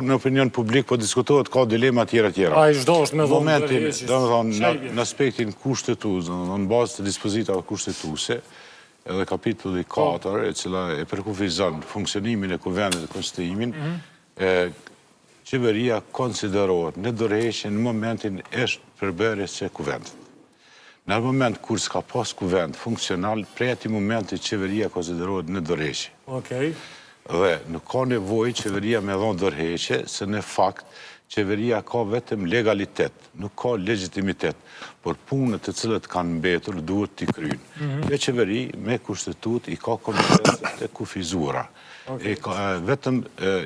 Në opinion publik po diskutohet ka dilema tjera. A i çdo është me dhomë dërheqjes. Momentin, në aspektin kushtetues, në bazë të dispozitave kushtetuese, edhe kapitulli 4, e cila e përkufizon funksionimin e kuvendit dhe konstituimin, qeveria konsiderohet në dërheqje në momentin e përbërjes së kuvendit. Në moment kur s'ka pas kuvend funksional, prej atij momenti qeveria konsiderohet në dërheqje. Okej. Dhe nuk ka nevojë qeveria me dhonë dërheqje, se në fakt qeveria ka vetëm legalitet, nuk ka legitimitet, por punët të cilët kanë mbetur duhet t'i kryjnë. Dhe qeveri me kushtetut i ka kompetencët e kufizuara. Vetëm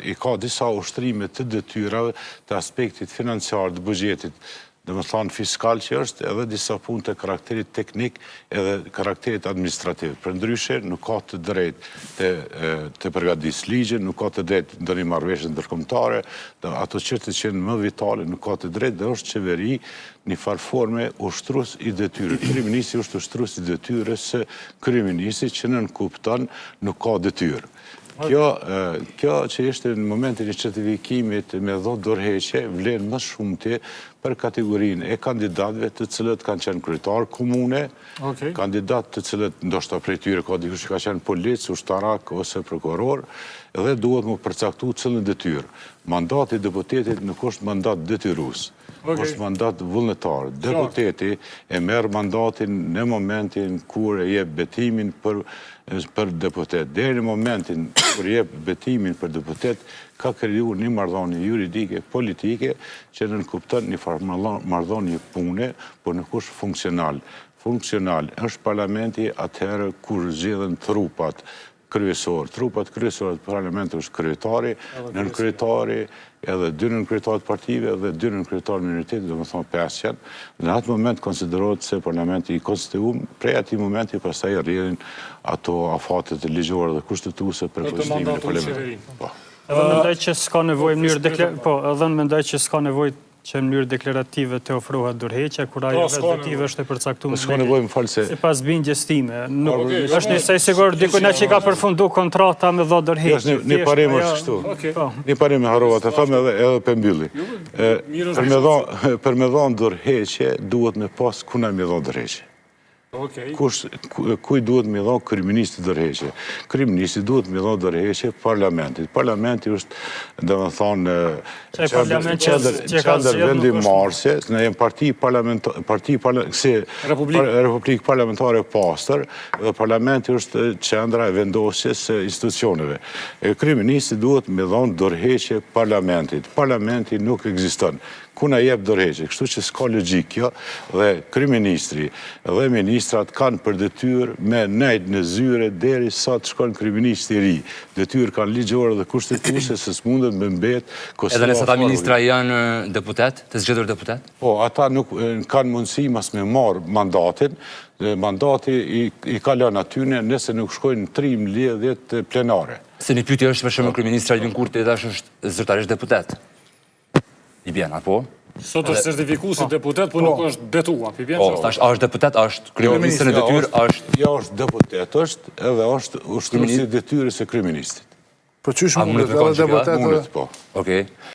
i ka disa ushtrime të detyrave të aspektit financiar të buxhetit, dhe më thonë fiskal që është, edhe disa punë të karakterit teknik edhe karakterit administrativ. Për ndryshe, nuk ka të drejt të përgatis ligje, nuk ka të drejt në një marrëveshje ndërkombëtare, ato çështje që janë më vitale, nuk ka të drejt, dhe është qeveri një farforme ushtrues i detyrës. Kryeministri është ushtrues i detyrës së kryeministrit që nënkupton nuk ka detyrë. Kjo që ishte në momentin e certifikimit me dhonë dërheqje vlen më shumëti për kategorinë e kandidatëve të cilët kanë qenë kryetar komune, kandidatë të cilët ndoshta prej tyre ka dikush që ka qenë polic, ushtarak ose prokuror, dhe duhet më përcaktu cilën detyrë. Mandati i deputetit nuk është mandat detyrues. është mandat vullnetar. Deputeti e merr mandatin në momentin kur e jep betimin për deputet. Deri në momentin kur jep betimin për deputet, ka krijuar një marrëdhënie juridike, politike, që nënkupton një farë marrëdhënie pune, por nuk është funksional. Funksional është parlamenti atëherë kur zgjedhen trupat kryesor. Trupat kryesor të parlamentit është kryetari, nënkryetari, edhe dy nënkryetarit partive dhe dy nënkryetarit minoritetit, do të thonë 5 janë. Në atë moment konsiderohet se parlamenti i konstituum, prej atij momenti pastaj rrjedhin ato afatet e ligjore dhe kushtetuese për konstituimin e parlamentit. Edhe mendoj që s'ka nevojë që në mënyrë deklarative të ofrohet dërheqja, kur ajo vetive është e përcaktuar sipas bindjes time. Është nisej sigur dikujt që ka përfundu kontrata me dhënë dërheqje. Një parim është kështu. Një parim e harrova të them edhe për mbylli. Për me dhënë dërheqje duhet me pas kuna me dhënë dërheqje. Kuj duhet me dhënë kryeministit dërheqje? Kryeministi duhet me dhënë dërheqje parlamentit. Parlamenti është, domethënë, qendër vendimarrëse, ne jemi Republikë Parlamentare e Pastër, dhe parlamenti është qendra e vendosjes së institucioneve. Kryeministi duhet me dhënë dërheqje parlamentit. Parlamenti nuk ekziston. Kuna jep dërheqje, kështu që s'ka logjik kjo, dhe kryeministri dhe ministrat kanë për detyrë me nejt në zyre deri sa të shkon kryeministri i ri. Detyrë kanë ligjore dhe kushtetuese se s'mundet me mbet Edhe nëse ata ministra janë deputet, të zgjedhur deputet? Po, ata nuk kanë mundësi mas me marë mandatin, mandati i ka lënë atyne nëse nuk shkojnë në 3 mbledhjet plenare. Se një pyetje është për shembull kryeministri Albin Kurti tash është zyrtarisht deputet. I bjen, apo? Sot është sertifikuar si deputet, por nuk është betuar. Po, tash është deputet, është kryeministri në detyrë, është... Jo, është deputet, është edhe është ushtruesi i detyrës së kryeministit. Po çysh mundet edhe deputet? Mundet, po. Okej.